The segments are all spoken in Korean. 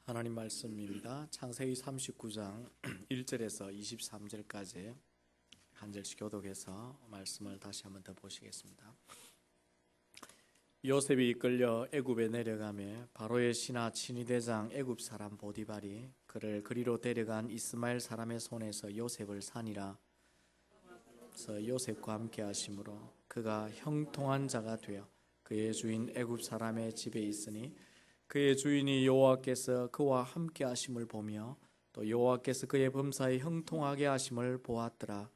하나님 말씀입니다. 창세기 39장 1절에서 23절까지 한 절씩 교독해서 말씀을 다시 한번 더 보시겠습니다. 요셉이 이끌려 애굽에 내려가매 바로의 신하 친위대장 애굽 사람 보디발이 그를 그리로 데려간 이스마엘 사람의 손에서 요셉을 산이라. 그래서 요셉과 함께 하심으로 그가 형통한 자가 되어 그의 주인 애굽 사람의 집에 있으니 그의 주인이 여호와께서 그와 함께 하심을 보며 또 여호와께서 그의 범사에 형통하게 하심을 보았더라.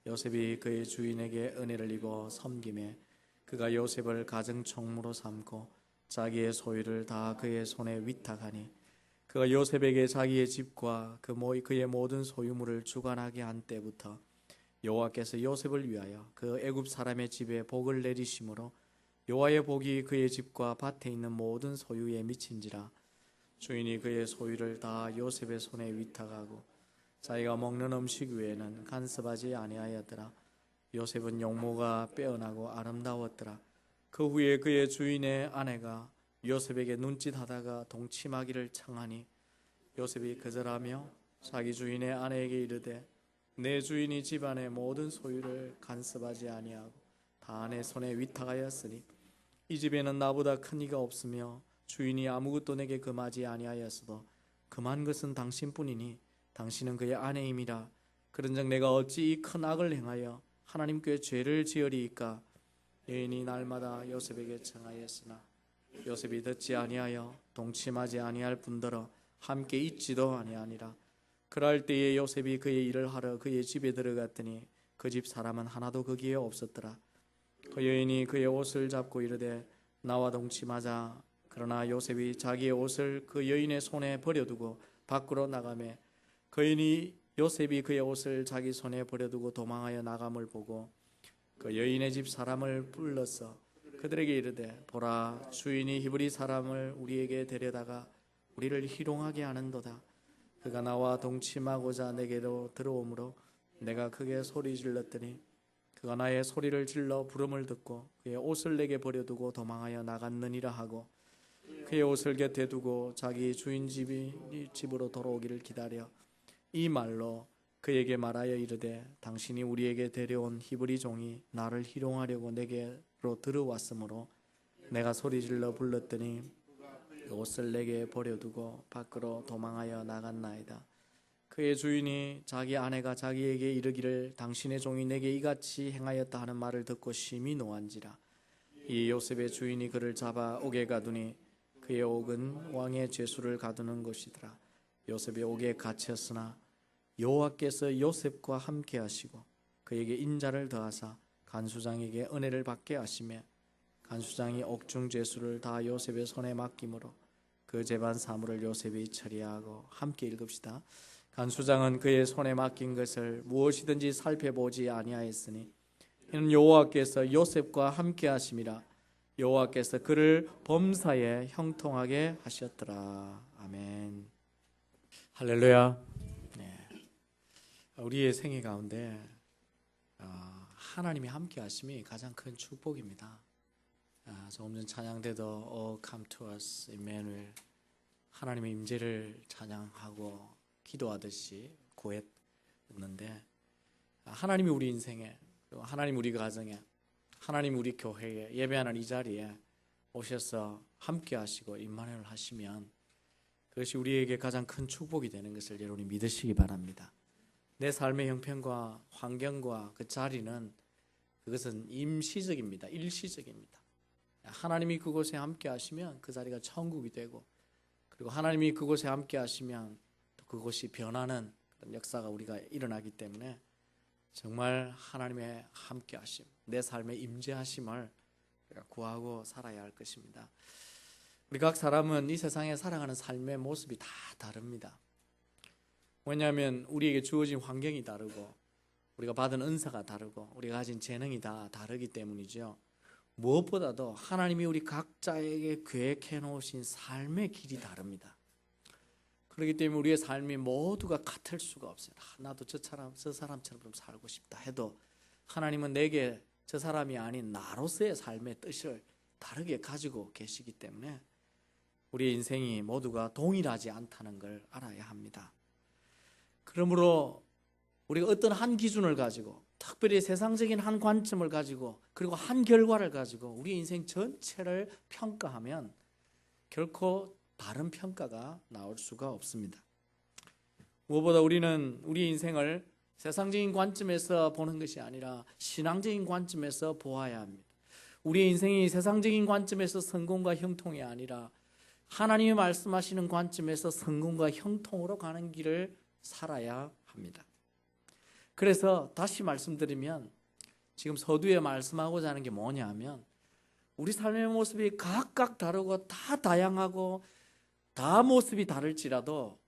요셉이 그의 주인에게 은혜를 입어 섬김에 그가 요셉을 가정총무로 삼고 자기의 소유를 다 그의 손에 위탁하니 그가 요셉에게 자기의 집과 그의 모든 소유물을 주관하게 한 때부터 여호와께서 요셉을 위하여 그 애굽 사람의 집에 복을 내리심으로 여호와의 복이 그의 집과 밭에 있는 모든 소유에 미친지라. 주인이 그의 소유를 다 요셉의 손에 위탁하고 자기가 먹는 음식 외에는 간섭하지 아니하였더라. 요셉은 용모가 빼어나고 아름다웠더라. 그 후에 그의 주인의 아내가 요셉에게 눈짓하다가 동침하기를 청하니 요셉이 거절하며 자기 주인의 아내에게 이르되 내 주인이 집안의 모든 소유를 간섭하지 아니하고 다 내 손에 위탁하였으니 이 집에는 나보다 큰 이가 없으며 주인이 아무것도 내게 금하지 아니하였어도 금한 것은 당신뿐이니 당신은 그의 아내임이라. 그런즉 내가 어찌 이 큰 악을 행하여 하나님께 죄를 지으리이까. 여인이 날마다 요셉에게 청하였으나 요셉이 듣지 아니하여 동침하지 아니할 뿐더러 함께 있지도 아니하니라. 그럴 때에 요셉이 그의 일을 하러 그의 집에 들어갔더니 그 집 사람은 하나도 거기에 없었더라. 그 여인이 그의 옷을 잡고 이르되 나와 동침하자. 그러나 요셉이 자기의 옷을 그 여인의 손에 버려두고 밖으로 나가매 그 여인이 요셉이 그의 옷을 자기 손에 버려두고 도망하여 나감을 보고 그 여인의 집 사람을 불러서 그들에게 이르되 보라, 주인이 히브리 사람을 우리에게 데려다가 우리를 희롱하게 하는도다. 그가 나와 동침하고자 내게로 들어오므로 내가 크게 소리 질렀더니 그가 나의 소리를 질러 부름을 듣고 그의 옷을 내게 버려두고 도망하여 나갔느니라 하고 그의 옷을 곁에 두고 자기 주인 집으로 돌아오기를 기다려 이 말로 그에게 말하여 이르되 당신이 우리에게 데려온 히브리 종이 나를 희롱하려고 내게로 들어왔으므로 내가 소리 질러 불렀더니 옷을 내게 버려두고 밖으로 도망하여 나갔나이다. 그의 주인이 자기 아내가 자기에게 이르기를 당신의 종이 내게 이같이 행하였다 하는 말을 듣고 심히 노한지라. 이 요셉의 주인이 그를 잡아 옥에 가두니 그의 옥은 왕의 죄수를 가두는 곳이더라. 요셉이 옥에 갇혔으나 여호와께서 요셉과 함께 하시고 그에게 인자를 더하사 간수장에게 은혜를 받게 하시며 간수장이 옥중 죄수를 다 요셉의 손에 맡김으로 그 재반 사물을 요셉이 처리하고 함께 읽읍시다. 간수장은 그의 손에 맡긴 것을 무엇이든지 살펴보지 아니하였으니 이는 여호와께서 요셉과 함께 하심이라. 여호와께서 그를 범사에 형통하게 하셨더라. 아멘. 할렐루야. 네. 우리의 생애 가운데 하나님이 함께 하심이 가장 큰 축복입니다. 조금 전 찬양 때도 Oh come to us, Emmanuel, 하나님의 임재를 찬양하고 기도하듯이 고했는데 하나님이 우리 인생에, 하나님 우리 가정에, 하나님 우리 교회에 예배하는 이 자리에 오셔서 함께 하시고 임마누엘 하시면 그것이 우리에게 가장 큰 축복이 되는 것을 여러분이 믿으시기 바랍니다. 내 삶의 형편과 환경과 그 자리는 그것은 임시적입니다. 일시적입니다. 하나님이 그곳에 함께 하시면 그 자리가 천국이 되고 그리고 하나님이 그곳에 함께 하시면 또 그곳이 변하는 그런 역사가 우리가 일어나기 때문에 정말 하나님의 함께 하심, 내 삶의 임재하심을 구하고 살아야 할 것입니다. 우리 각 사람은 이 세상에 살아가는 삶의 모습이 다 다릅니다. 왜냐하면 우리에게 주어진 환경이 다르고 우리가 받은 은사가 다르고 우리가 가진 재능이 다 다르기 때문이죠. 무엇보다도 하나님이 우리 각자에게 계획해 놓으신 삶의 길이 다릅니다. 그렇기 때문에 우리의 삶이 모두가 같을 수가 없어요. 나도 저 사람처럼 좀 살고 싶다 해도 하나님은 내게 저 사람이 아닌 나로서의 삶의 뜻을 다르게 가지고 계시기 때문에 우리의 인생이 모두가 동일하지 않다는 걸 알아야 합니다. 그러므로 우리가 어떤 한 기준을 가지고, 특별히 세상적인 한 관점을 가지고, 그리고 한 결과를 가지고 우리 인생 전체를 평가하면 결코 다른 평가가 나올 수가 없습니다. 무엇보다 우리는 우리 인생을 세상적인 관점에서 보는 것이 아니라 신앙적인 관점에서 보아야 합니다. 우리의 인생이 세상적인 관점에서 성공과 형통이 아니라 하나님이 말씀하시는 관점에서 성공과 형통으로 가는 길을 살아야 합니다. 그래서 다시 말씀드리면 지금 서두에 말씀하고자 하는 게 뭐냐 하면, 우리 삶의 모습이 각각 다르고 다 다양하고 다 모습이 다를지라도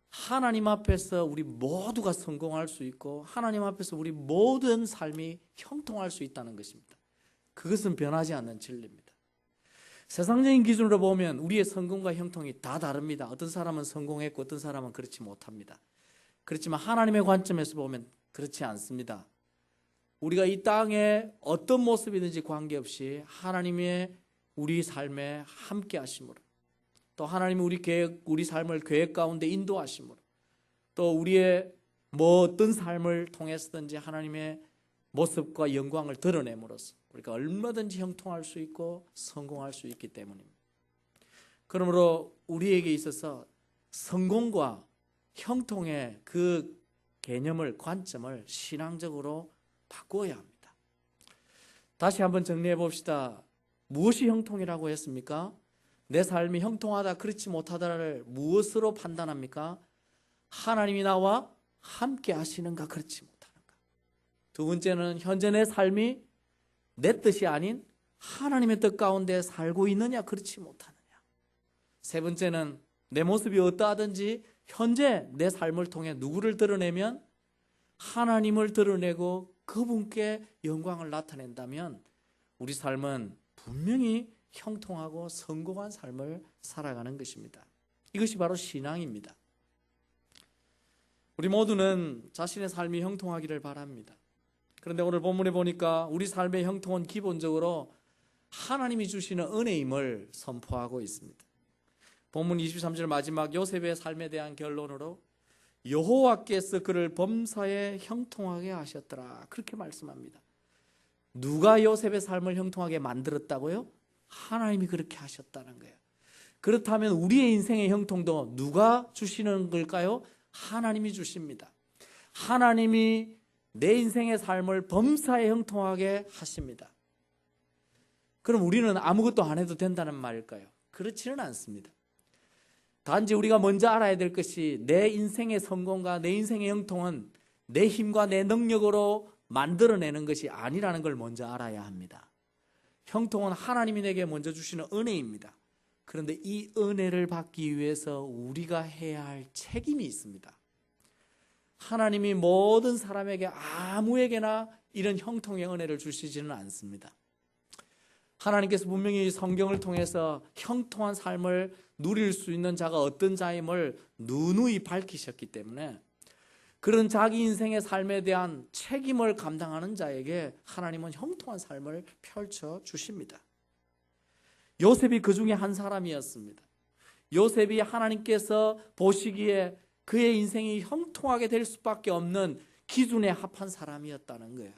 하나님 앞에서 우리 모두가 성공할 수 있고 하나님 앞에서 우리 모든 삶이 형통할 수 있다는 것입니다. 그것은 변하지 않는 진리입니다. 세상적인 기준으로 보면 우리의 성공과 형통이 다 다릅니다. 어떤 사람은 성공했고 어떤 사람은 그렇지 못합니다. 그렇지만 하나님의 관점에서 보면 그렇지 않습니다. 우리가 이 땅에 어떤 모습이든지 관계없이 하나님의 우리 삶에 함께 하심으로, 또 하나님이 우리 삶을 계획 가운데 인도하심으로, 또 우리의 어떤 삶을 통해서든지 하나님의 모습과 영광을 드러냄으로써 우리가 얼마든지 형통할 수 있고 성공할 수 있기 때문입니다. 그러므로 우리에게 있어서 성공과 형통의 그 개념을, 관점을 신앙적으로 바꾸어야 합니다. 다시 한번 정리해 봅시다. 무엇이 형통이라고 했습니까? 내 삶이 형통하다, 그렇지 못하다를 무엇으로 판단합니까? 하나님이 나와 함께 하시는가, 그렇지 못하는가. 두 번째는 현재 내 삶이 내 뜻이 아닌 하나님의 뜻 가운데 살고 있느냐, 그렇지 못하느냐. 세 번째는 내 모습이 어떠하든지 현재 내 삶을 통해 누구를 드러내면 하나님을 드러내고 그분께 영광을 나타낸다면 우리 삶은 분명히 형통하고 성공한 삶을 살아가는 것입니다. 이것이 바로 신앙입니다. 우리 모두는 자신의 삶이 형통하기를 바랍니다. 그런데 오늘 본문에 보니까 우리 삶의 형통은 기본적으로 하나님이 주시는 은혜임을 선포하고 있습니다. 본문 23절 마지막 요셉의 삶에 대한 결론으로 여호와께서 그를 범사에 형통하게 하셨더라, 그렇게 말씀합니다. 누가 요셉의 삶을 형통하게 만들었다고요? 하나님이 그렇게 하셨다는 거예요. 그렇다면 우리의 인생의 형통도 누가 주시는 걸까요? 하나님이 주십니다. 하나님이 내 인생의 삶을 범사에 형통하게 하십니다. 그럼 우리는 아무것도 안 해도 된다는 말일까요? 그렇지는 않습니다. 단지 우리가 먼저 알아야 될 것이, 내 인생의 성공과 내 인생의 형통은 내 힘과 내 능력으로 만들어내는 것이 아니라는 걸 먼저 알아야 합니다. 형통은 하나님이 내게 먼저 주시는 은혜입니다. 그런데 이 은혜를 받기 위해서 우리가 해야 할 책임이 있습니다. 하나님이 모든 사람에게 아무에게나 이런 형통의 은혜를 주시지는 않습니다. 하나님께서 분명히 성경을 통해서 형통한 삶을 누릴 수 있는 자가 어떤 자임을 누누이 밝히셨기 때문에 그런 자기 인생의 삶에 대한 책임을 감당하는 자에게 하나님은 형통한 삶을 펼쳐 주십니다. 요셉이 그 중에 한 사람이었습니다. 요셉이 하나님께서 보시기에 그의 인생이 형통하게 될 수밖에 없는 기준에 합한 사람이었다는 거예요.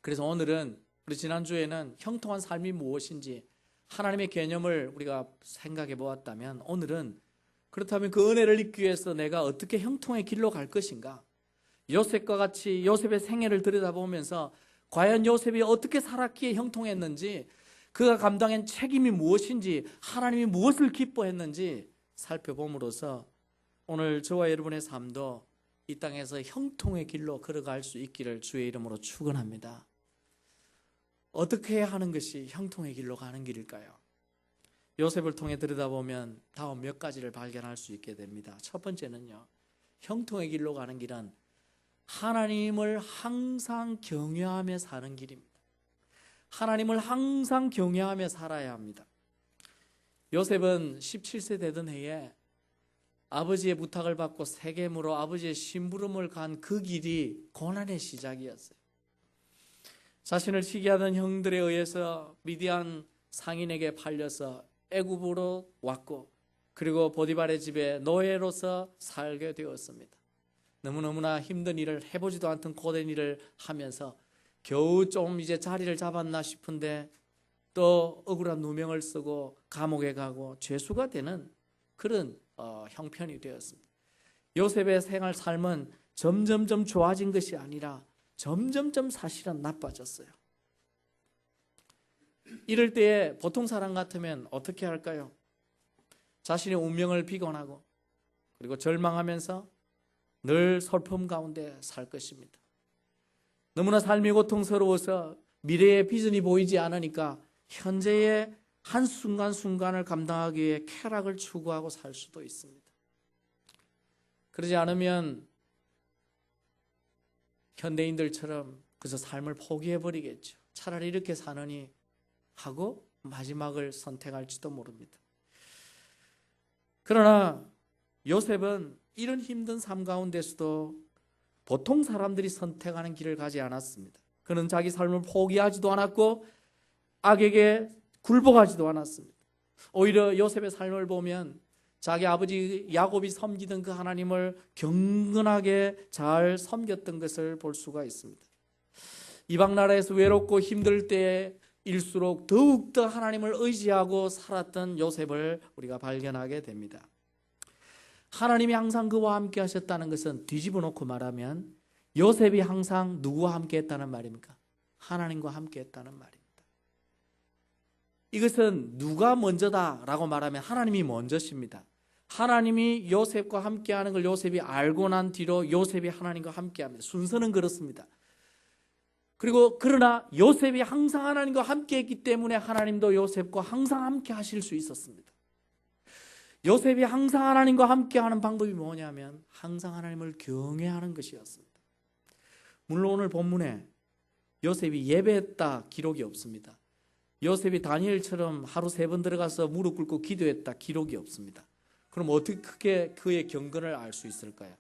그래서 오늘은, 우리 지난주에는 형통한 삶이 무엇인지 하나님의 개념을 우리가 생각해 보았다면, 오늘은 그렇다면 그 은혜를 입기 위해서 내가 어떻게 형통의 길로 갈 것인가, 요셉과 같이 요셉의 생애를 들여다보면서 과연 요셉이 어떻게 살았기에 형통했는지, 그가 감당한 책임이 무엇인지, 하나님이 무엇을 기뻐했는지 살펴봄으로써 오늘 저와 여러분의 삶도 이 땅에서 형통의 길로 걸어갈 수 있기를 주의 이름으로 축원합니다. 어떻게 하는 것이 형통의 길로 가는 길일까요? 요셉을 통해 들여다보면 다음 몇 가지를 발견할 수 있게 됩니다. 첫 번째는요, 형통의 길로 가는 길은 하나님을 항상 경외하며 사는 길입니다. 하나님을 항상 경외하며 살아야 합니다. 요셉은 17세 되던 해에 아버지의 부탁을 받고 세겜으로 아버지의 심부름을 간 그 길이 고난의 시작이었어요. 자신을 시기하던 형들에 의해서 미디안 상인에게 팔려서 애굽으로 왔고 그리고 보디발의 집에 노예로서 살게 되었습니다. 너무너무나 힘든 일을 해보지도 않던 고된 일을 하면서 겨우 좀 이제 자리를 잡았나 싶은데 또 억울한 누명을 쓰고 감옥에 가고 죄수가 되는 그런 형편이 되었습니다. 요셉의 생활 삶은 점점점 좋아진 것이 아니라 점점점 사실은 나빠졌어요. 이럴 때에 보통 사람 같으면 어떻게 할까요? 자신의 운명을 비관하고 그리고 절망하면서 늘 슬픔 가운데 살 것입니다. 너무나 삶이 고통스러워서 미래의 비전이 보이지 않으니까 현재의 한순간순간을 감당하기 위해 쾌락을 추구하고 살 수도 있습니다. 그러지 않으면 현대인들처럼 그저 삶을 포기해버리겠죠. 차라리 이렇게 사느니 하고 마지막을 선택할지도 모릅니다. 그러나 요셉은 이런 힘든 삶 가운데서도 보통 사람들이 선택하는 길을 가지 않았습니다. 그는 자기 삶을 포기하지도 않았고 악에게 굴복하지도 않았습니다. 오히려 요셉의 삶을 보면 자기 아버지 야곱이 섬기던 그 하나님을 경건하게 잘 섬겼던 것을 볼 수가 있습니다. 이방 나라에서 외롭고 힘들 때일수록 더욱더 하나님을 의지하고 살았던 요셉을 우리가 발견하게 됩니다. 하나님이 항상 그와 함께 하셨다는 것은 뒤집어 놓고 말하면 요셉이 항상 누구와 함께 했다는 말입니까? 하나님과 함께 했다는 말입니다. 이것은 누가 먼저다라고 말하면 하나님이 먼저십니다. 하나님이 요셉과 함께하는 걸 요셉이 알고 난 뒤로 요셉이 하나님과 함께합니다. 순서는 그렇습니다. 그리고 그러나 요셉이 항상 하나님과 함께했기 때문에 하나님도 요셉과 항상 함께 하실 수 있었습니다. 요셉이 항상 하나님과 함께하는 방법이 뭐냐면 항상 하나님을 경외하는 것이었습니다. 물론 오늘 본문에 요셉이 예배했다 기록이 없습니다. 요셉이 다니엘처럼 하루 3번 들어가서 무릎 꿇고 기도했다 기록이 없습니다. 그럼 어떻게 그의 경건을 알 수 있을까요?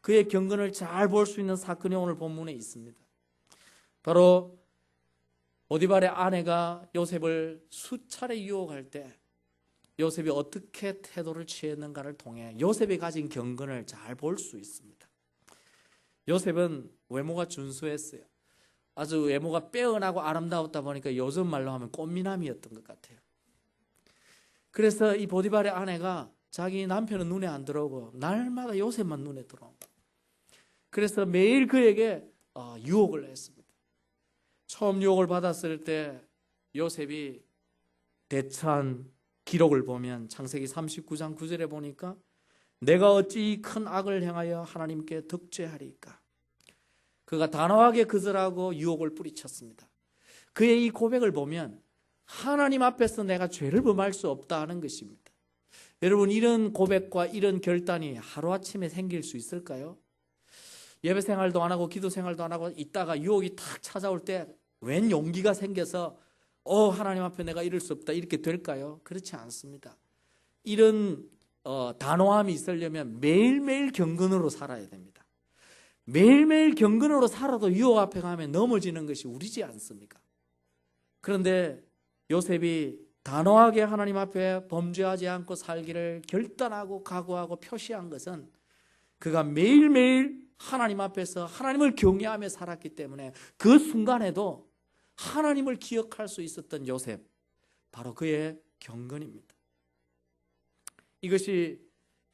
그의 경건을 잘 볼 수 있는 사건이 오늘 본문에 있습니다. 바로 보디발의 아내가 요셉을 수차례 유혹할 때 요셉이 어떻게 태도를 취했는가를 통해 요셉이 가진 경건을 잘 볼 수 있습니다. 요셉은 외모가 준수했어요. 아주 외모가 빼어나고 아름다웠다 보니까 요즘 말로 하면 꽃미남이었던 것 같아요. 그래서 이 보디발의 아내가 자기 남편은 눈에 안 들어오고 날마다 요셉만 눈에 들어오고 그래서 매일 그에게 유혹을 했습니다. 처음 유혹을 받았을 때 요셉이 대처한 기록을 보면 창세기 39장 9절에 보니까 내가 어찌 큰 악을 행하여 하나님께 득죄하리까. 그가 단호하게 거절하고 유혹을 뿌리쳤습니다. 그의 이 고백을 보면 하나님 앞에서 내가 죄를 범할 수 없다 하는 것입니다. 여러분 이런 고백과 이런 결단이 하루아침에 생길 수 있을까요? 예배 생활도 안 하고 기도 생활도 안 하고 있다가 유혹이 탁 찾아올 때 웬 용기가 생겨서 하나님 앞에 내가 이럴 수 없다 이렇게 될까요? 그렇지 않습니다. 이런 단호함이 있으려면 매일매일 경건으로 살아야 됩니다. 매일매일 경건으로 살아도 유혹 앞에 가면 넘어지는 것이 우리지 않습니까? 그런데 요셉이 단호하게 하나님 앞에 범죄하지 않고 살기를 결단하고 각오하고 표시한 것은 그가 매일매일 하나님 앞에서 하나님을 경외하며 살았기 때문에 그 순간에도 하나님을 기억할 수 있었던 요셉, 바로 그의 경건입니다. 이것이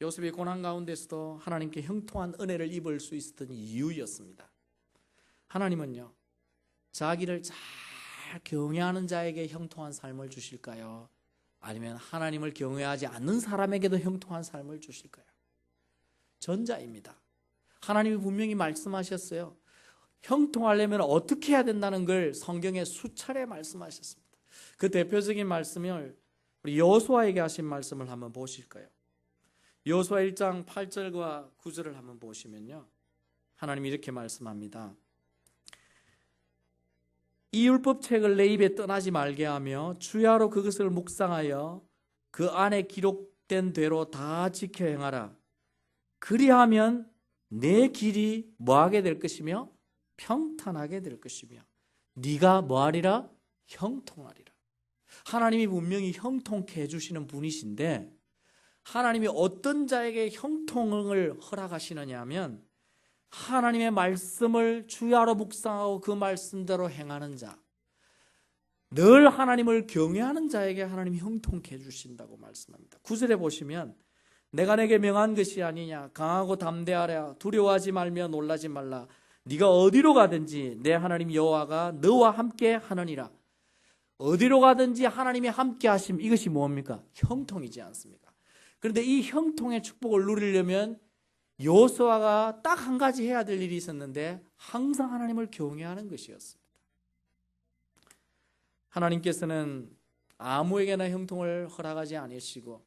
요셉의 고난 가운데서도 하나님께 형통한 은혜를 입을 수 있었던 이유였습니다. 하나님은요, 자기를 잘 경외하는 자에게 형통한 삶을 주실까요? 아니면 하나님을 경외하지 않는 사람에게도 형통한 삶을 주실까요? 전자입니다. 하나님이 분명히 말씀하셨어요. 형통하려면 어떻게 해야 된다는 걸 성경에 수차례 말씀하셨습니다. 그 대표적인 말씀을 우리 여호수아에게 하신 말씀을 한번 보실까요? 여호수아 1장 8절과 9절을 한번 보시면요, 하나님이 이렇게 말씀합니다. 이 율법책을 내 입에 떠나지 말게 하며 주야로 그것을 묵상하여 그 안에 기록된 대로 다 지켜 행하라. 그리하면 내 길이 뭐하게 될 것이며 평탄하게 될 것이며 네가 뭐하리라? 형통하리라. 하나님이 분명히 형통케 해주시는 분이신데 하나님이 어떤 자에게 형통을 허락하시느냐 하면 하나님의 말씀을 주야로 묵상하고 그 말씀대로 행하는 자, 늘 하나님을 경외하는 자에게 하나님이 형통케 해주신다고 말씀합니다. 9절에 보시면 내가 내게 명한 것이 아니냐, 강하고 담대하라, 두려워하지 말며 놀라지 말라, 네가 어디로 가든지 내 하나님 여호와가 너와 함께 하느니라. 어디로 가든지 하나님이 함께 하심, 이것이 뭡니까? 형통이지 않습니까? 그런데 이 형통의 축복을 누리려면 여호수아가 딱 한 가지 해야 될 일이 있었는데 항상 하나님을 경외하는 것이었습니다. 하나님께서는 아무에게나 형통을 허락하지 않으시고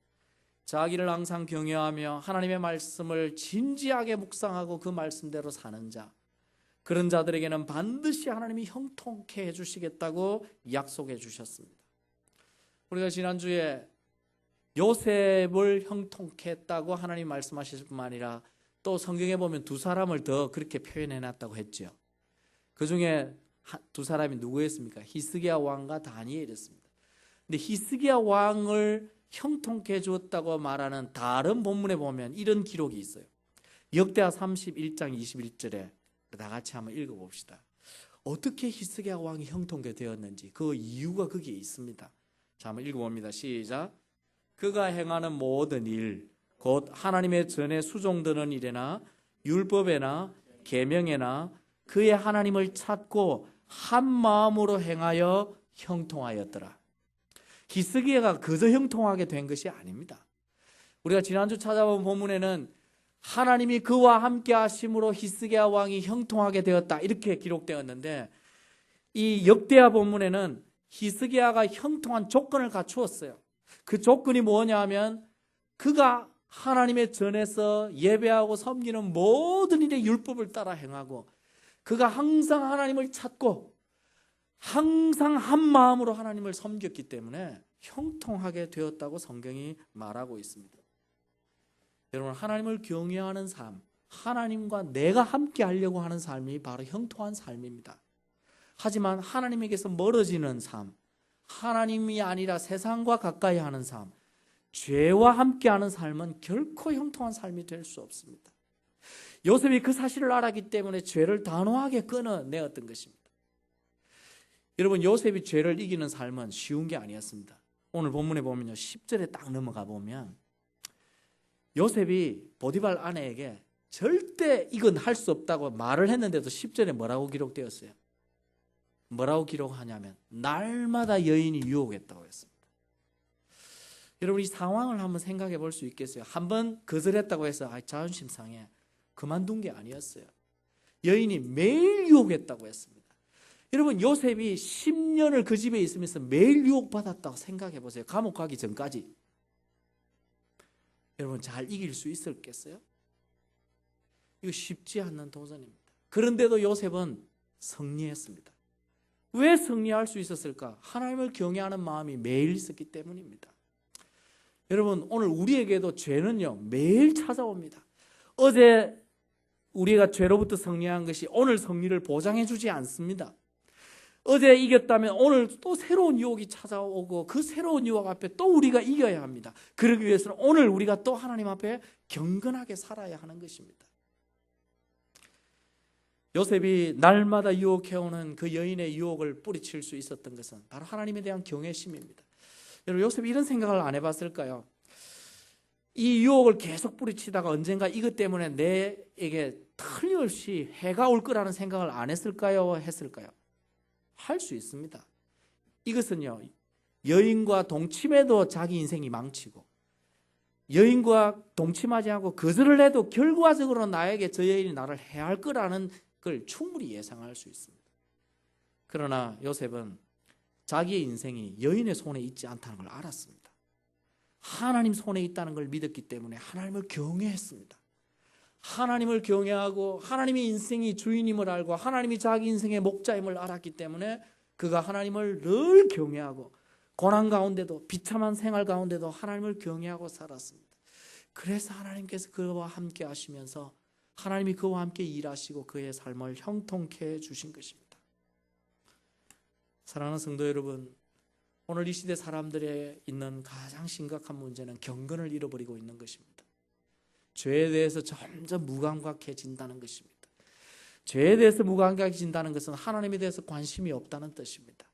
자기를 항상 경외하며 하나님의 말씀을 진지하게 묵상하고 그 말씀대로 사는 자, 그런 자들에게는 반드시 하나님이 형통케 해주시겠다고 약속해 주셨습니다. 우리가 지난주에 요셉을 형통케 했다고 하나님 말씀하실 뿐만 아니라 또 성경에 보면 두 사람을 더 그렇게 표현해 놨다고 했죠. 그 중에 두 사람이 누구였습니까? 히스기야 왕과 다니엘이었습니다. 근데 히스기야 왕을 형통케 해주었다고 말하는 다른 본문에 보면 이런 기록이 있어요. 역대하 31장 21절에 다 같이 한번 읽어봅시다. 어떻게 히스기야 왕이 형통케 되었는지 그 이유가 거기에 있습니다. 자, 한번 읽어봅니다. 시작. 그가 행하는 모든 일, 곧 하나님의 전에 수종드는 일에나 율법에나 계명에나 그의 하나님을 찾고 한 마음으로 행하여 형통하였더라. 히스기야가 그저 형통하게 된 것이 아닙니다. 우리가 지난주 찾아본 본문에는 하나님이 그와 함께 하심으로 히스기야 왕이 형통하게 되었다, 이렇게 기록되었는데 이 역대하 본문에는 히스기야가 형통한 조건을 갖추었어요. 그 조건이 뭐냐 하면 그가 하나님의 전에서 예배하고 섬기는 모든 일의 율법을 따라 행하고 그가 항상 하나님을 찾고 항상 한 마음으로 하나님을 섬겼기 때문에 형통하게 되었다고 성경이 말하고 있습니다. 여러분, 하나님을 경외하는 삶, 하나님과 내가 함께 하려고 하는 삶이 바로 형통한 삶입니다. 하지만 하나님에게서 멀어지는 삶, 하나님이 아니라 세상과 가까이 하는 삶, 죄와 함께하는 삶은 결코 형통한 삶이 될 수 없습니다. 요셉이 그 사실을 알았기 때문에 죄를 단호하게 끊어내었던 것입니다. 여러분, 요셉이 죄를 이기는 삶은 쉬운 게 아니었습니다. 오늘 본문에 보면요, 10절에 딱 넘어가 보면 요셉이 보디발 아내에게 절대 이건 할 수 없다고 말을 했는데도 10절에 뭐라고 기록되었어요? 뭐라고 기록하냐면 날마다 여인이 유혹했다고 했습니다. 여러분, 이 상황을 한번 생각해 볼 수 있겠어요? 한번 거절했다고 해서 자존심 상해 그만둔 게 아니었어요. 여인이 매일 유혹했다고 했습니다. 여러분, 요셉이 10년을 그 집에 있으면서 매일 유혹받았다고 생각해 보세요. 감옥 가기 전까지. 여러분, 잘 이길 수 있었겠어요? 이거 쉽지 않는 도전입니다. 그런데도 요셉은 승리했습니다. 왜 승리할 수 있었을까? 하나님을 경외하는 마음이 매일 있었기 때문입니다. 여러분, 오늘 우리에게도 죄는요 매일 찾아옵니다. 어제 우리가 죄로부터 승리한 것이 오늘 승리를 보장해 주지 않습니다. 어제 이겼다면 오늘 또 새로운 유혹이 찾아오고 그 새로운 유혹 앞에 또 우리가 이겨야 합니다. 그러기 위해서는 오늘 우리가 또 하나님 앞에 경건하게 살아야 하는 것입니다. 요셉이 날마다 유혹해오는 그 여인의 유혹을 뿌리칠 수 있었던 것은 바로 하나님에 대한 경외심입니다. 여러분, 요셉이 이런 생각을 안 해봤을까요? 이 유혹을 계속 뿌리치다가 언젠가 이것 때문에 내에게 틀림없이 해가 올 거라는 생각을 안 했을까요? 했을까요? 할 수 있습니다. 이것은요, 여인과 동침해도 자기 인생이 망치고 여인과 동침하지 않고 거절을 해도 결과적으로 나에게 저 여인이 나를 해할 거라는 걸 충분히 예상할 수 있습니다. 그러나 요셉은 자기의 인생이 여인의 손에 있지 않다는 걸 알았습니다. 하나님 손에 있다는 걸 믿었기 때문에 하나님을 경외했습니다. 하나님을 경외하고 하나님의 인생이 주인임을 알고 하나님이 자기 인생의 목자임을 알았기 때문에 그가 하나님을 늘 경외하고 고난 가운데도 비참한 생활 가운데도 하나님을 경외하고 살았습니다. 그래서 하나님께서 그와 함께 하시면서 하나님이 그와 함께 일하시고 그의 삶을 형통케 해주신 것입니다. 사랑하는 성도 여러분, 오늘 이 시대 사람들에 있는 가장 심각한 문제는 경건을 잃어버리고 있는 것입니다. 죄에 대해서 점점 무감각해진다는 것입니다. 죄에 대해서 무감각해진다는 것은 하나님에 대해서 관심이 없다는 뜻입니다.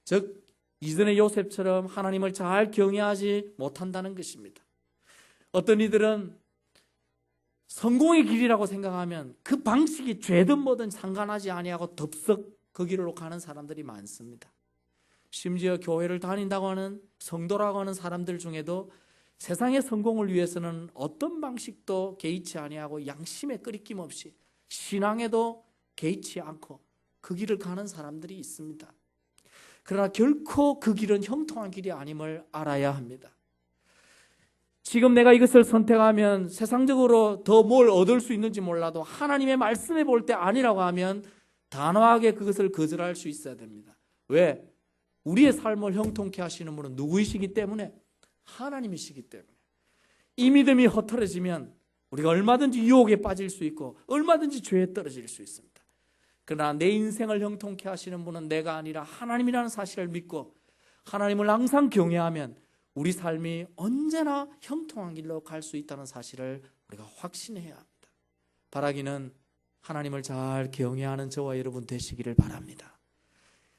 즉 이전의 요셉처럼 하나님을 잘 경외하지 못한다는 것입니다. 어떤 이들은 성공의 길이라고 생각하면 그 방식이 죄든 뭐든 상관하지 아니하고 덥석 그 길로 가는 사람들이 많습니다. 심지어 교회를 다닌다고 하는 성도라고 하는 사람들 중에도 세상의 성공을 위해서는 어떤 방식도 개의치 아니하고 양심에 끄리낌 없이 신앙에도 개의치 않고 그 길을 가는 사람들이 있습니다. 그러나 결코 그 길은 형통한 길이 아님을 알아야 합니다. 지금 내가 이것을 선택하면 세상적으로 더 뭘 얻을 수 있는지 몰라도 하나님의 말씀에 볼 때 아니라고 하면 단호하게 그것을 거절할 수 있어야 됩니다. 왜? 우리의 삶을 형통케 하시는 분은 누구이시기 때문에? 하나님이시기 때문에. 이 믿음이 허털어지면 우리가 얼마든지 유혹에 빠질 수 있고 얼마든지 죄에 떨어질 수 있습니다. 그러나 내 인생을 형통케 하시는 분은 내가 아니라 하나님이라는 사실을 믿고 하나님을 항상 경외하면 우리 삶이 언제나 형통한 길로 갈 수 있다는 사실을 우리가 확신해야 합니다. 바라기는 하나님을 잘 경외하는 저와 여러분 되시기를 바랍니다.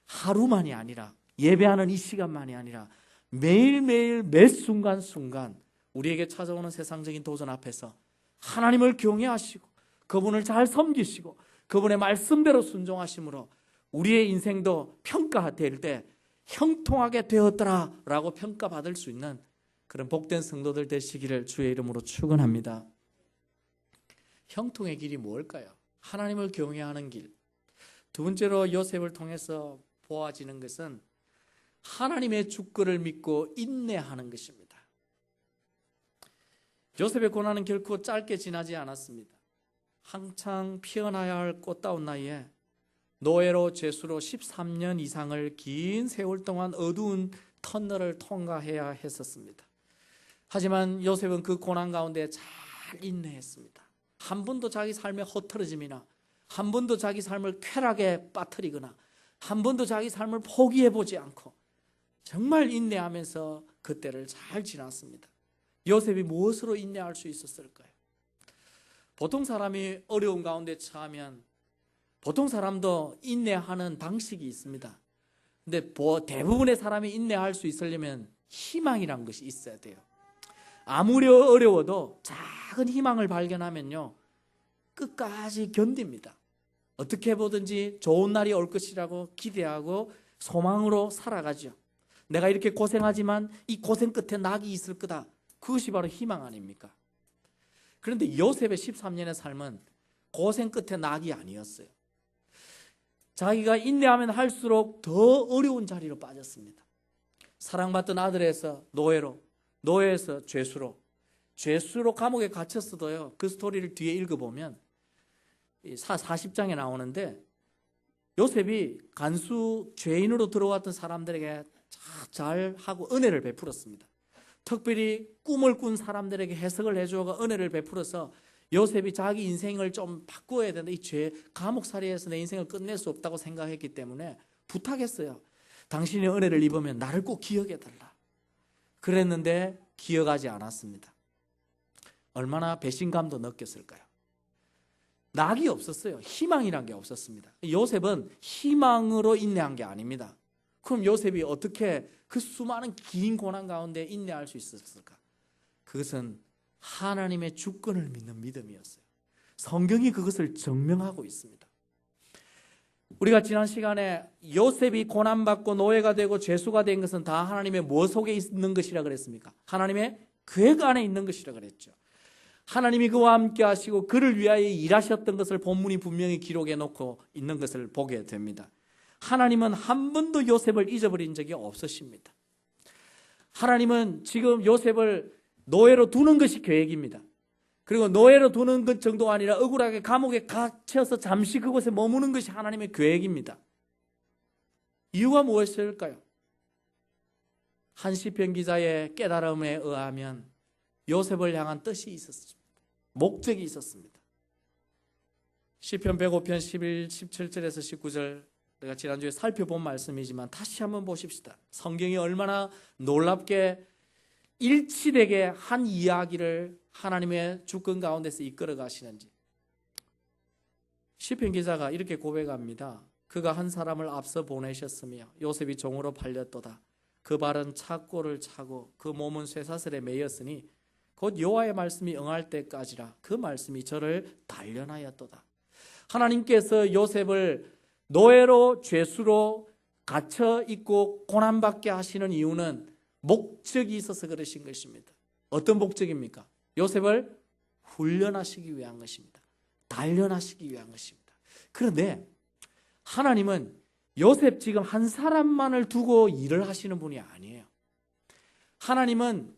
하루만이 아니라 예배하는 이 시간만이 아니라 매일매일 매 순간순간 우리에게 찾아오는 세상적인 도전 앞에서 하나님을 경외하시고 그분을 잘 섬기시고 그분의 말씀대로 순종하심으로 우리의 인생도 평가될 때 형통하게 되었더라 라고 평가받을 수 있는 그런 복된 성도들 되시기를 주의 이름으로 축원합니다. 형통의 길이 뭘까요? 하나님을 경외하는 길. 두 번째로 요셉을 통해서 보아지는 것은 하나님의 주권을 믿고 인내하는 것입니다. 요셉의 고난은 결코 짧게 지나지 않았습니다. 한창 피어나야 할 꽃다운 나이에 노예로 죄수로 13년 이상을 긴 세월 동안 어두운 터널을 통과해야 했었습니다. 하지만 요셉은 그 고난 가운데 잘 인내했습니다. 한 번도 자기 삶의 허털어짐이나 한 번도 자기 삶을 쾌락에 빠뜨리거나 한 번도 자기 삶을 포기해보지 않고 정말 인내하면서 그때를 잘 지났습니다. 요셉이 무엇으로 인내할 수 있었을까요? 보통 사람이 어려운 가운데 처하면 보통 사람도 인내하는 방식이 있습니다. 근데 대부분의 사람이 인내할 수 있으려면 희망이란 것이 있어야 돼요. 아무리 어려워도 작은 희망을 발견하면요 끝까지 견딥니다. 어떻게 보든지 좋은 날이 올 것이라고 기대하고 소망으로 살아가죠. 내가 이렇게 고생하지만 이 고생 끝에 낙이 있을 거다. 그것이 바로 희망 아닙니까? 그런데 요셉의 13년의 삶은 고생 끝에 낙이 아니었어요. 자기가 인내하면 할수록 더 어려운 자리로 빠졌습니다. 사랑받던 아들에서 노예로, 노예에서 죄수로 감옥에 갇혔어도요. 그 스토리를 뒤에 읽어보면 40장에 나오는데 요셉이 간수 죄인으로 들어왔던 사람들에게 잘하고 은혜를 베풀었습니다. 특별히 꿈을 꾼 사람들에게 해석을 해주어가 은혜를 베풀어서 요셉이 자기 인생을 좀 바꾸어야 된다. 이 감옥살이에서 내 인생을 끝낼 수 없다고 생각했기 때문에 부탁했어요. 당신의 은혜를 입으면 나를 꼭 기억해달라. 그랬는데 기억하지 않았습니다. 얼마나 배신감도 느꼈을까요? 낙이 없었어요. 희망이란 게 없었습니다. 요셉은 희망으로 인내한 게 아닙니다. 그럼 요셉이 어떻게 그 수많은 긴 고난 가운데 인내할 수 있었을까? 그것은 하나님의 주권을 믿는 믿음이었어요. 성경이 그것을 증명하고 있습니다. 우리가 지난 시간에 요셉이 고난받고 노예가 되고 죄수가 된 것은 다 하나님의 뭐 속에 있는 것이라 그랬습니까? 하나님의 계획 안에 있는 것이라 그랬죠. 하나님이 그와 함께 하시고 그를 위하여 일하셨던 것을 본문이 분명히 기록해 놓고 있는 것을 보게 됩니다. 하나님은 한 번도 요셉을 잊어버린 적이 없으십니다. 하나님은 지금 요셉을 노예로 두는 것이 계획입니다. 그리고 노예로 두는 것 정도가 아니라 억울하게 감옥에 갇혀서 잠시 그곳에 머무는 것이 하나님의 계획입니다. 이유가 무엇일까요? 한 시편 기자의 깨달음에 의하면 요셉을 향한 뜻이 있었습니다. 목적이 있었습니다. 시편 105편 11, 17절에서 19절 우리가 지난주에 살펴본 말씀이지만 다시 한번 보십시다. 성경이 얼마나 놀랍게 일치되게 한 이야기를 하나님의 주권 가운데서 이끌어 가시는지. 시편 기자가 이렇게 고백합니다. 그가 한 사람을 앞서 보내셨으며 요셉이 종으로 팔렸도다. 그 발은 착고를 차고 그 몸은 쇠사슬에 매였으니 곧 여호와의 말씀이 응할 때까지라. 그 말씀이 저를 단련하였도다. 하나님께서 요셉을 노예로 죄수로 갇혀 있고 고난받게 하시는 이유는 목적이 있어서 그러신 것입니다. 어떤 목적입니까? 요셉을 훈련하시기 위한 것입니다. 단련하시기 위한 것입니다. 그런데 하나님은 요셉 지금 한 사람만을 두고 일을 하시는 분이 아니에요. 하나님은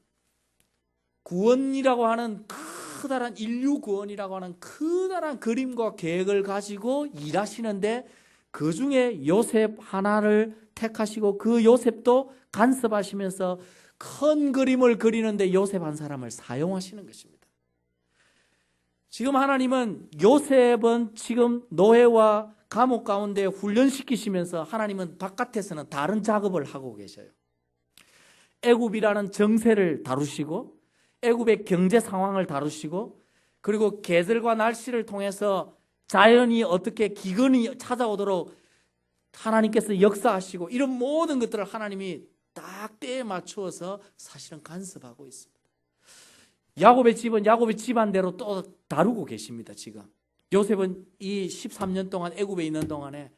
구원이라고 하는 커다란 인류 구원이라고 하는 커다란 그림과 계획을 가지고 일하시는데 그 중에 요셉 하나를 택하시고 그 요셉도 간섭하시면서 큰 그림을 그리는데 요셉 한 사람을 사용하시는 것입니다. 지금 하나님은 요셉은 지금 노예와 감옥 가운데 훈련시키시면서 하나님은 바깥에서는 다른 작업을 하고 계셔요. 애굽이라는 정세를 다루시고 애굽의 경제 상황을 다루시고 그리고 계절과 날씨를 통해서 자연이 어떻게 기근이 찾아오도록 하나님께서 역사하시고 이런 모든 것들을 하나님이 딱 때에 맞추어서 사실은 간섭하고 있습니다. 야곱의 집은 야곱의 집안대로 또 다루고 계십니다. 지금 요셉은 이 13년 동안 애굽에 있는 동안에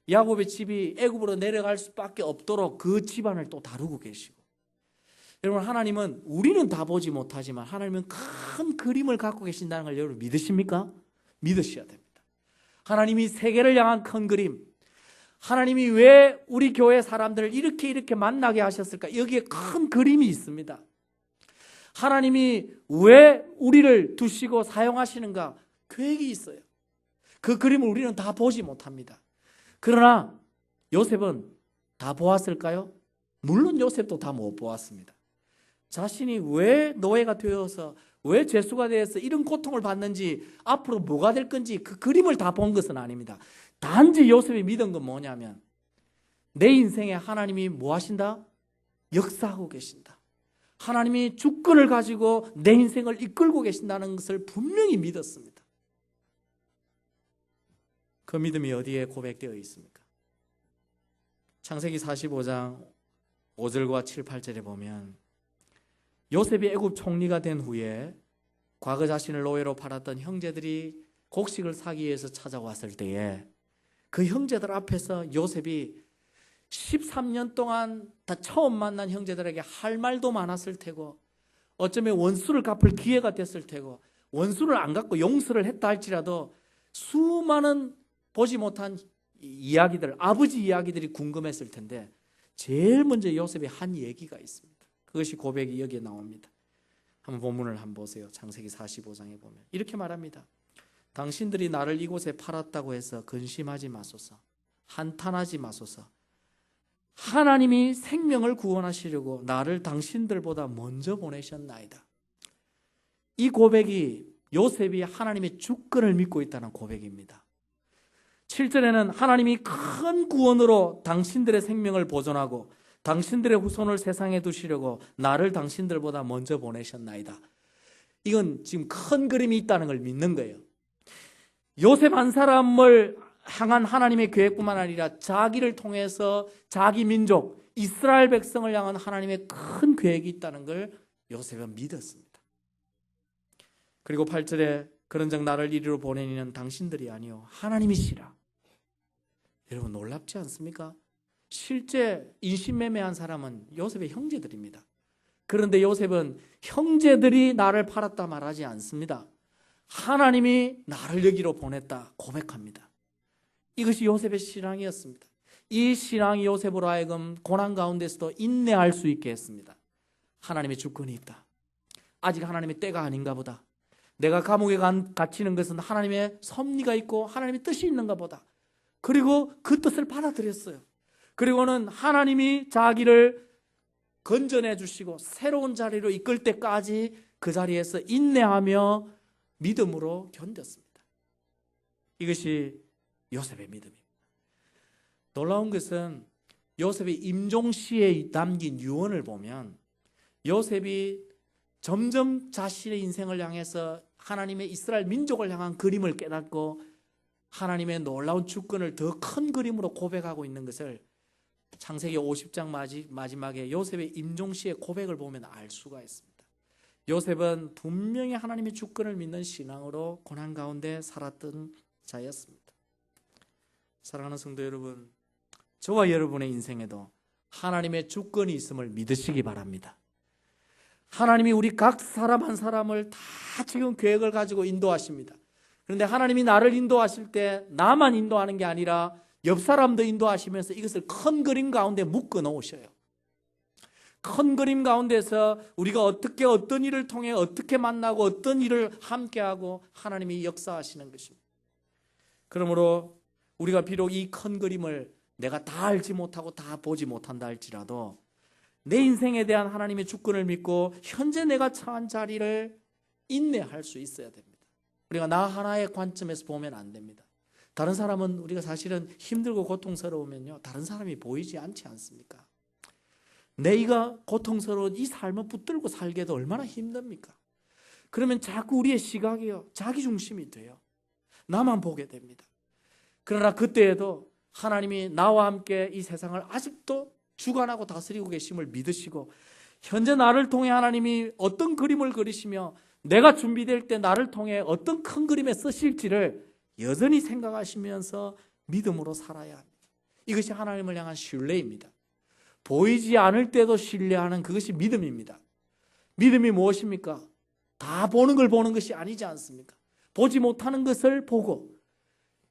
야곱의 집이 애굽으로 내려갈 수밖에 없도록 그 집안을 또 다루고 계시고, 여러분 하나님은 우리는 다 보지 못하지만 하나님은 큰 그림을 갖고 계신다는 걸 여러분 믿으십니까? 믿으셔야 됩니다. 하나님이 세계를 향한 큰 그림, 하나님이 왜 우리 교회 사람들을 이렇게 만나게 하셨을까? 여기에 큰 그림이 있습니다. 하나님이 왜 우리를 두시고 사용하시는가? 계획이 있어요. 그 그림을 우리는 다 보지 못합니다. 그러나 요셉은 다 보았을까요? 물론 요셉도 다 못 보았습니다. 자신이 왜 노예가 되어서 왜 죄수가 되어서 이런 고통을 받는지 앞으로 뭐가 될 건지 그 그림을 다 본 것은 아닙니다. 단지 요셉이 믿은 건 뭐냐면 내 인생에 하나님이 뭐 하신다? 역사하고 계신다. 하나님이 주권을 가지고 내 인생을 이끌고 계신다는 것을 분명히 믿었습니다. 그 믿음이 어디에 고백되어 있습니까? 창세기 45장 5절과 7, 8절에 보면 요셉이 애굽 총리가 된 후에 과거 자신을 노예로 팔았던 형제들이 곡식을 사기 위해서 찾아왔을 때에 그 형제들 앞에서 요셉이 13년 동안 다 처음 만난 형제들에게 할 말도 많았을 테고 어쩌면 원수를 갚을 기회가 됐을 테고 원수를 안 갚고 용서를 했다 할지라도 수많은 보지 못한 이야기들, 아버지 이야기들이 궁금했을 텐데 제일 먼저 요셉이 한 얘기가 있습니다. 그것이 고백이 여기에 나옵니다. 한번 본문을 한번 보세요. 창세기 45장에 보면 이렇게 말합니다. 당신들이 나를 이곳에 팔았다고 해서 근심하지 마소서. 한탄하지 마소서. 하나님이 생명을 구원하시려고 나를 당신들보다 먼저 보내셨나이다. 이 고백이 요셉이 하나님의 주권을 믿고 있다는 고백입니다. 7절에는 하나님이 큰 구원으로 당신들의 생명을 보존하고 당신들의 후손을 세상에 두시려고 나를 당신들보다 먼저 보내셨나이다. 이건 지금 큰 그림이 있다는 걸 믿는 거예요. 요셉 한 사람을 향한 하나님의 계획뿐만 아니라 자기를 통해서 자기 민족 이스라엘 백성을 향한 하나님의 큰 계획이 있다는 걸 요셉은 믿었습니다. 그리고 8절에 그런즉 나를 이리로 보내니는 당신들이 아니요 하나님이시라. 여러분 놀랍지 않습니까? 실제 인신매매한 사람은 요셉의 형제들입니다. 그런데 요셉은 형제들이 나를 팔았다 말하지 않습니다. 하나님이 나를 여기로 보냈다 고백합니다. 이것이 요셉의 신앙이었습니다. 이 신앙이 요셉으로 하여금 고난 가운데서도 인내할 수 있게 했습니다. 하나님의 주권이 있다. 아직 하나님의 때가 아닌가 보다. 내가 감옥에 갇히는 것은 하나님의 섭리가 있고 하나님의 뜻이 있는가 보다. 그리고 그 뜻을 받아들였어요. 그리고는 하나님이 자기를 건져내 주시고 새로운 자리로 이끌 때까지 그 자리에서 인내하며 믿음으로 견뎠습니다. 이것이 요셉의 믿음입니다. 놀라운 것은 요셉의 임종시에 담긴 유언을 보면 요셉이 점점 자신의 인생을 향해서 하나님의 이스라엘 민족을 향한 그림을 깨닫고 하나님의 놀라운 주권을 더 큰 그림으로 고백하고 있는 것을 창세기 50장 마지막에 요셉의 임종시의 고백을 보면 알 수가 있습니다. 요셉은 분명히 하나님의 주권을 믿는 신앙으로 고난 가운데 살았던 자였습니다. 사랑하는 성도 여러분, 저와 여러분의 인생에도 하나님의 주권이 있음을 믿으시기 바랍니다. 하나님이 우리 각 사람 한 사람을 다 지금 계획을 가지고 인도하십니다. 그런데 하나님이 나를 인도하실 때 나만 인도하는 게 아니라 옆 사람도 인도하시면서 이것을 큰 그림 가운데 묶어 놓으셔요. 큰 그림 가운데서 우리가 어떻게 어떤 일을 통해 어떻게 만나고 어떤 일을 함께하고 하나님이 역사하시는 것입니다. 그러므로 우리가 비록 이 큰 그림을 내가 다 알지 못하고 다 보지 못한다 할지라도 내 인생에 대한 하나님의 주권을 믿고 현재 내가 처한 자리를 인내할 수 있어야 됩니다. 우리가 나 하나의 관점에서 보면 안 됩니다. 다른 사람은 우리가 사실은 힘들고 고통스러우면요, 다른 사람이 보이지 않지 않습니까? 내가 고통스러운 이 삶을 붙들고 살기에도 얼마나 힘듭니까? 그러면 자꾸 우리의 시각이요, 자기 중심이 돼요. 나만 보게 됩니다. 그러나 그때에도 하나님이 나와 함께 이 세상을 아직도 주관하고 다스리고 계심을 믿으시고 현재 나를 통해 하나님이 어떤 그림을 그리시며 내가 준비될 때 나를 통해 어떤 큰 그림에 쓰실지를 여전히 생각하시면서 믿음으로 살아야 합니다. 이것이 하나님을 향한 신뢰입니다. 보이지 않을 때도 신뢰하는 그것이 믿음입니다. 믿음이 무엇입니까? 다 보는 걸 보는 것이 아니지 않습니까? 보지 못하는 것을 보고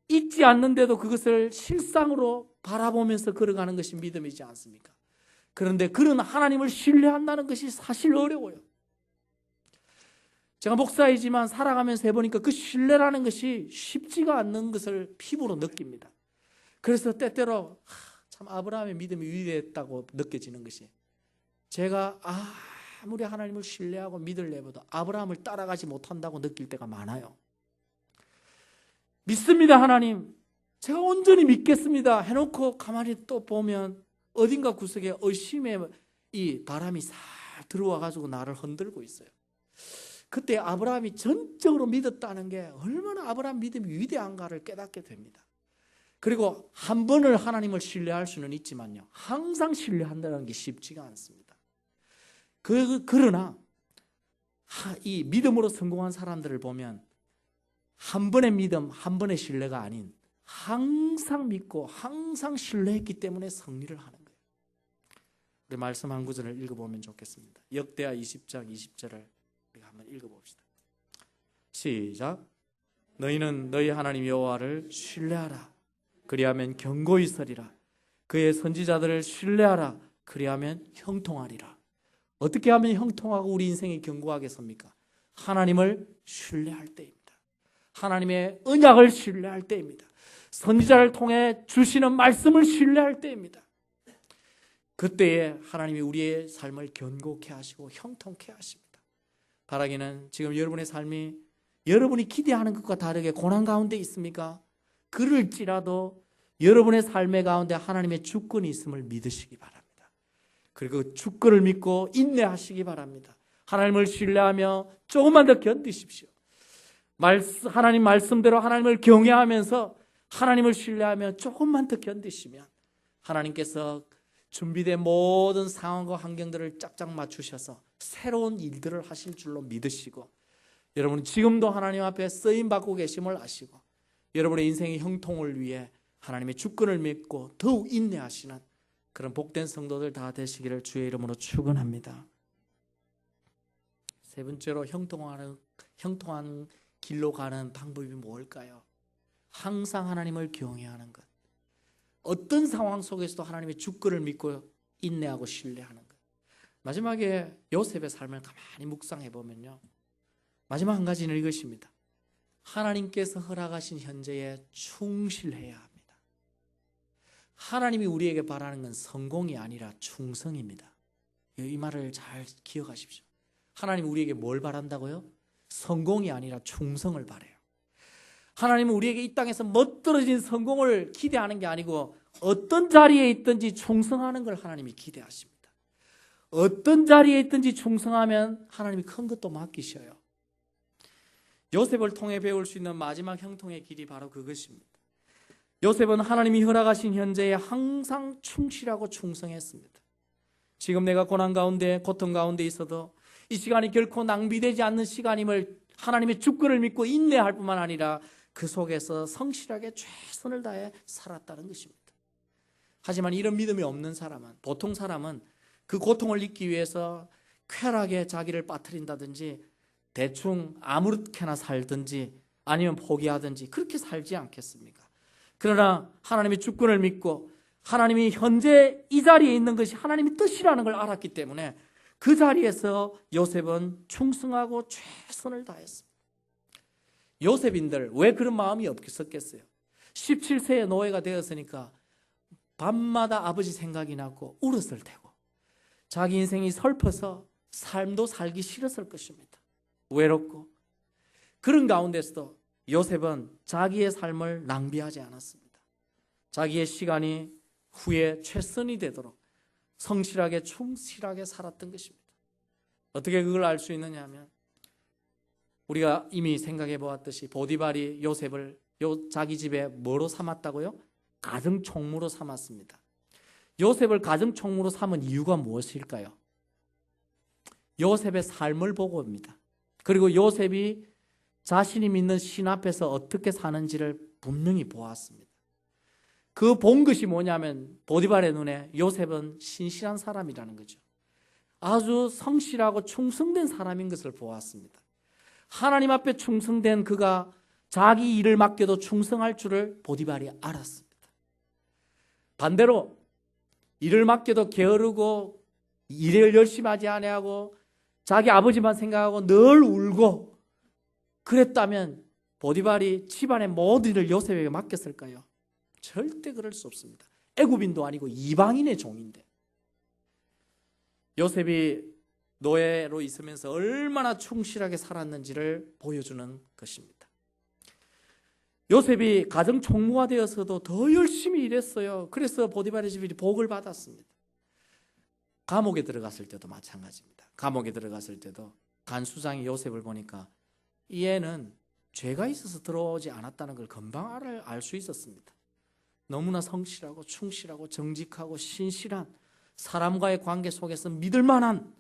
있지 않는데도 그것을 실상으로 바라보면서 걸어가는 것이 믿음이지 않습니까? 그런데 그런 하나님을 신뢰한다는 것이 사실 어려워요. 제가 목사이지만 살아가면서 해보니까 그 신뢰라는 것이 쉽지가 않는 것을 피부로 느낍니다. 그래서 때때로 참 아브라함의 믿음이 위대했다고 느껴지는 것이, 제가 아무리 하나님을 신뢰하고 믿으려고도 아브라함을 따라가지 못한다고 느낄 때가 많아요. 믿습니다, 하나님. 제가 온전히 믿겠습니다 해놓고 가만히 또 보면 어딘가 구석에 의심의 이 바람이 싹 들어와 가지고 나를 흔들고 있어요. 그때 아브라함이 전적으로 믿었다는 게 얼마나 아브라함 믿음이 위대한가를 깨닫게 됩니다. 그리고 한 번을 하나님을 신뢰할 수는 있지만요, 항상 신뢰한다는 게 쉽지가 않습니다. 그러나 이 믿음으로 성공한 사람들을 보면 한 번의 믿음, 한 번의 신뢰가 아닌 항상 믿고 항상 신뢰했기 때문에 승리를 하는 거예요. 우리 말씀 한 구절을 읽어보면 좋겠습니다. 역대하 20장 20절을 우리가 한번 읽어봅시다. 시작. 너희는 너희 하나님 여호와를 신뢰하라. 그리하면 견고히 서리라. 그의 선지자들을 신뢰하라. 그리하면 형통하리라. 어떻게 하면 형통하고 우리 인생이 견고하게 섭니까? 하나님을 신뢰할 때입니다. 하나님의 언약을 신뢰할 때입니다. 선지자를 통해 주시는 말씀을 신뢰할 때입니다. 그때에 하나님이 우리의 삶을 견고케 하시고 형통케 하십니다. 바라기는 지금 여러분의 삶이 여러분이 기대하는 것과 다르게 고난 가운데 있습니까? 그럴지라도 여러분의 삶의 가운데 하나님의 주권이 있음을 믿으시기 바랍니다. 그리고 주권을 믿고 인내하시기 바랍니다. 하나님을 신뢰하며 조금만 더 견디십시오. 하나님 말씀대로 하나님을 경외하면서 하나님을 신뢰하며 조금만 더 견디시면 하나님께서 준비된 모든 상황과 환경들을 짝짝 맞추셔서 새로운 일들을 하실 줄로 믿으시고, 여러분은 지금도 하나님 앞에 쓰임받고 계심을 아시고 여러분의 인생의 형통을 위해 하나님의 주권을 믿고 더욱 인내하시는 그런 복된 성도들 다 되시기를 주의 이름으로 축원합니다. 세 번째로 형통한 길로 가는 방법이 뭘까요? 항상 하나님을 경외하는 것. 어떤 상황 속에서도 하나님의 주권을 믿고 인내하고 신뢰하는 것. 마지막에 요셉의 삶을 가만히 묵상해 보면요, 마지막 한 가지는 이것입니다. 하나님께서 허락하신 현재에 충실해야 합니다. 하나님이 우리에게 바라는 건 성공이 아니라 충성입니다. 이 말을 잘 기억하십시오. 하나님이 우리에게 뭘 바란다고요? 성공이 아니라 충성을 바라요. 하나님은 우리에게 이 땅에서 멋들어진 성공을 기대하는 게 아니고 어떤 자리에 있든지 충성하는 걸 하나님이 기대하십니다. 어떤 자리에 있든지 충성하면 하나님이 큰 것도 맡기셔요. 요셉을 통해 배울 수 있는 마지막 형통의 길이 바로 그것입니다. 요셉은 하나님이 허락하신 현재에 항상 충실하고 충성했습니다. 지금 내가 고난 가운데 고통 가운데 있어도 이 시간이 결코 낭비되지 않는 시간임을 하나님의 주권을 믿고 인내할 뿐만 아니라 그 속에서 성실하게 최선을 다해 살았다는 것입니다. 하지만 이런 믿음이 없는 사람은, 보통 사람은 그 고통을 잊기 위해서 쾌락에 자기를 빠뜨린다든지 대충 아무렇게나 살든지 아니면 포기하든지 그렇게 살지 않겠습니까? 그러나 하나님의 주권을 믿고 하나님이 현재 이 자리에 있는 것이 하나님의 뜻이라는 걸 알았기 때문에 그 자리에서 요셉은 충성하고 최선을 다했습니다. 요셉인들 왜 그런 마음이 없었겠어요? 17세의 노예가 되었으니까 밤마다 아버지 생각이 나고 울었을 테고 자기 인생이 슬퍼서 삶도 살기 싫었을 것입니다. 외롭고 그런 가운데서도 요셉은 자기의 삶을 낭비하지 않았습니다. 자기의 시간이 후에 최선이 되도록 성실하게 충실하게 살았던 것입니다. 어떻게 그걸 알 수 있느냐 하면 우리가 이미 생각해 보았듯이 보디발이 요셉을 자기 집에 뭐로 삼았다고요? 가정총무로 삼았습니다. 요셉을 가정총무로 삼은 이유가 무엇일까요? 요셉의 삶을 보고입니다. 그리고 요셉이 자신이 믿는 신 앞에서 어떻게 사는지를 분명히 보았습니다. 그 본 것이 뭐냐면 보디발의 눈에 요셉은 신실한 사람이라는 거죠. 아주 성실하고 충성된 사람인 것을 보았습니다. 하나님 앞에 충성된 그가 자기 일을 맡겨도 충성할 줄을 보디발이 알았습니다. 반대로 일을 맡겨도 게으르고 일을 열심히 하지 아니하고 자기 아버지만 생각하고 늘 울고 그랬다면 보디발이 집안의 모든 일을 요셉에게 맡겼을까요? 절대 그럴 수 없습니다. 애굽인도 아니고 이방인의 종인데 요셉이 노예로 있으면서 얼마나 충실하게 살았는지를 보여주는 것입니다. 요셉이 가정 총무가 되어서도 더 열심히 일했어요. 그래서 보디발의 집이 복을 받았습니다. 감옥에 들어갔을 때도 마찬가지입니다. 감옥에 들어갔을 때도 간수장이 요셉을 보니까 이 애는 죄가 있어서 들어오지 않았다는 걸 금방 알 수 있었습니다. 너무나 성실하고 충실하고 정직하고 신실한 사람과의 관계 속에서 믿을 만한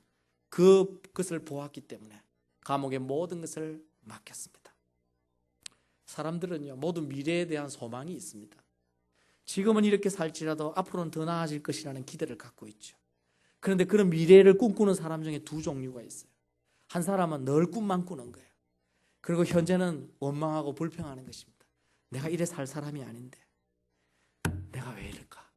그것을 보았기 때문에 감옥의 모든 것을 맡겼습니다. 사람들은요, 모두 미래에 대한 소망이 있습니다. 지금은 이렇게 살지라도 앞으로는 더 나아질 것이라는 기대를 갖고 있죠. 그런데 그런 미래를 꿈꾸는 사람 중에 두 종류가 있어요. 한 사람은 늘 꿈만 꾸는 거예요. 그리고 현재는 원망하고 불평하는 것입니다. 내가 이래 살 사람이 아닌데 내가 왜 이럴까?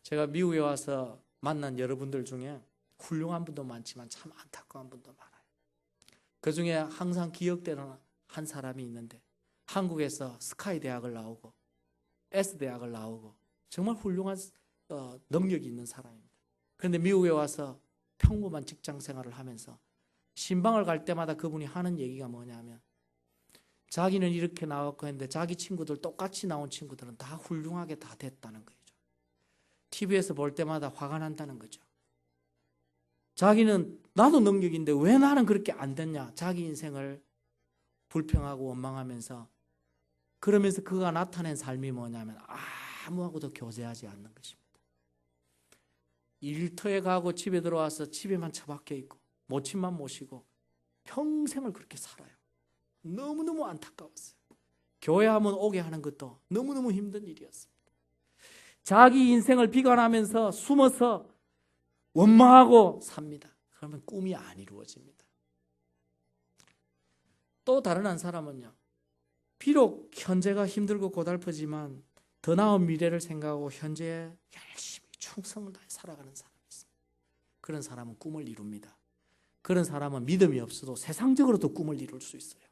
제가 미국에 와서 만난 여러분들 중에 훌륭한 분도 많지만 참 안타까운 분도 많아요. 그 중에 항상 기억되는 한 사람이 있는데 한국에서 스카이 대학을 나오고 S 대학을 나오고 정말 훌륭한 능력이 있는 사람입니다. 그런데 미국에 와서 평범한 직장 생활을 하면서 신방을 갈 때마다 그분이 하는 얘기가 뭐냐면 자기는 이렇게 나왔고 했는데 자기 친구들 똑같이 나온 친구들은 다 훌륭하게 다 됐다는 거죠. TV에서 볼 때마다 화가 난다는 거죠. 자기는 나도 능력인데 왜 나는 그렇게 안 됐냐. 자기 인생을 불평하고 원망하면서 그러면서 그가 나타낸 삶이 뭐냐면 아무하고도 교제하지 않는 것입니다. 일터에 가고 집에 들어와서 집에만 처박혀 있고 모친만 모시고 평생을 그렇게 살아요. 너무너무 안타까웠어요. 교회 하면 오게 하는 것도 너무너무 힘든 일이었습니다. 자기 인생을 비관하면서 숨어서 원망하고 삽니다. 그러면 꿈이 안 이루어집니다. 또 다른 한 사람은요, 비록 현재가 힘들고 고달프지만 더 나은 미래를 생각하고 현재에 열심히 충성을 다해 살아가는 사람이 있습니다. 그런 사람은 꿈을 이룹니다. 그런 사람은 믿음이 없어도 세상적으로도 꿈을 이룰 수 있어요.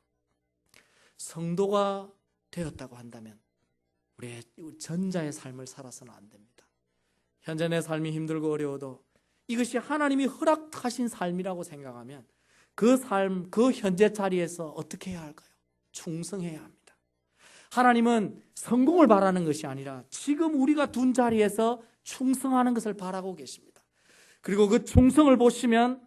성도가 되었다고 한다면 우리의 전자의 삶을 살아서는 안 됩니다. 현재 내 삶이 힘들고 어려워도 이것이 하나님이 허락하신 삶이라고 생각하면 그 삶, 그 현재 자리에서 어떻게 해야 할까요? 충성해야 합니다. 하나님은 성공을 바라는 것이 아니라 지금 우리가 둔 자리에서 충성하는 것을 바라고 계십니다. 그리고 그 충성을 보시면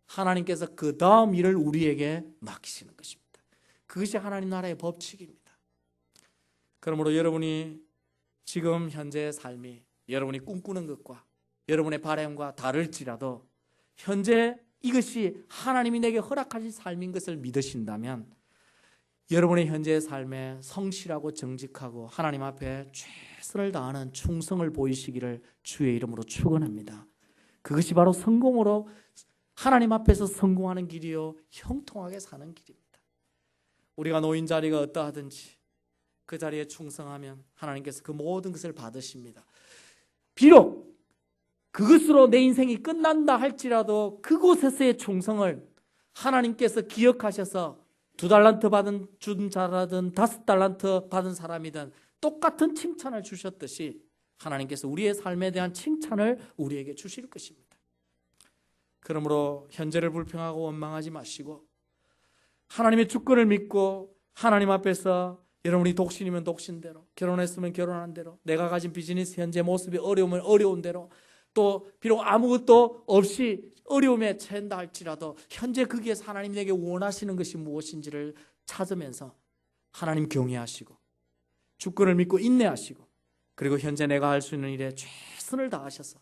하나님께서 그 다음 일을 우리에게 맡기시는 것입니다. 그것이 하나님 나라의 법칙입니다. 그러므로 여러분이 지금 현재의 삶이 여러분이 꿈꾸는 것과 여러분의 바람과 다를지라도 현재 이것이 하나님이 내게 허락하신 삶인 것을 믿으신다면 여러분의 현재의 삶에 성실하고 정직하고 하나님 앞에 최선을 다하는 충성을 보이시기를 주의 이름으로 축원합니다. 그것이 바로 성공으로 하나님 앞에서 성공하는 길이요 형통하게 사는 길입니다. 우리가 놓인 자리가 어떠하든지 그 자리에 충성하면 하나님께서 그 모든 것을 받으십니다. 비록 그것으로 내 인생이 끝난다 할지라도 그곳에서의 충성을 하나님께서 기억하셔서 2달란트 준 자라든 5달란트 받은 사람이든 똑같은 칭찬을 주셨듯이 하나님께서 우리의 삶에 대한 칭찬을 우리에게 주실 것입니다. 그러므로 현재를 불평하고 원망하지 마시고 하나님의 주권을 믿고 하나님 앞에서 여러분이 독신이면 독신대로, 결혼했으면 결혼한 대로, 내가 가진 비즈니스 현재 모습이 어려우면 어려운 대로, 또 비록 아무것도 없이 어려움에 처한다 할지라도 현재 거기에서 하나님 내게 원하시는 것이 무엇인지를 찾으면서 하나님 경외하시고 주권을 믿고 인내하시고 그리고 현재 내가 할 수 있는 일에 최선을 다하셔서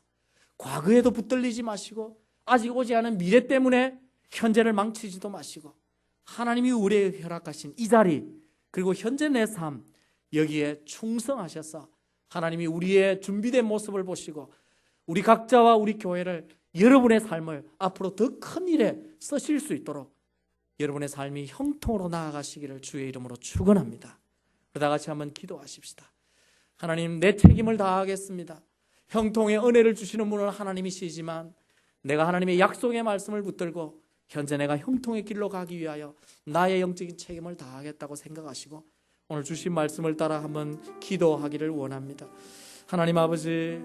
과거에도 붙들리지 마시고 아직 오지 않은 미래 때문에 현재를 망치지도 마시고 하나님이 우리에게 허락하신 이 자리 그리고 현재 내 삶 여기에 충성하셔서 하나님이 우리의 준비된 모습을 보시고 우리 각자와 우리 교회를 여러분의 삶을 앞으로 더 큰 일에 쓰실 수 있도록 여러분의 삶이 형통으로 나아가시기를 주의 이름으로 축원합니다. 다 같이 한번 기도하십시다. 하나님, 내 책임을 다하겠습니다. 형통의 은혜를 주시는 분은 하나님이시지만 내가 하나님의 약속의 말씀을 붙들고 현재 내가 형통의 길로 가기 위하여 나의 영적인 책임을 다하겠다고 생각하시고 오늘 주신 말씀을 따라 한번 기도하기를 원합니다. 하나님 아버지,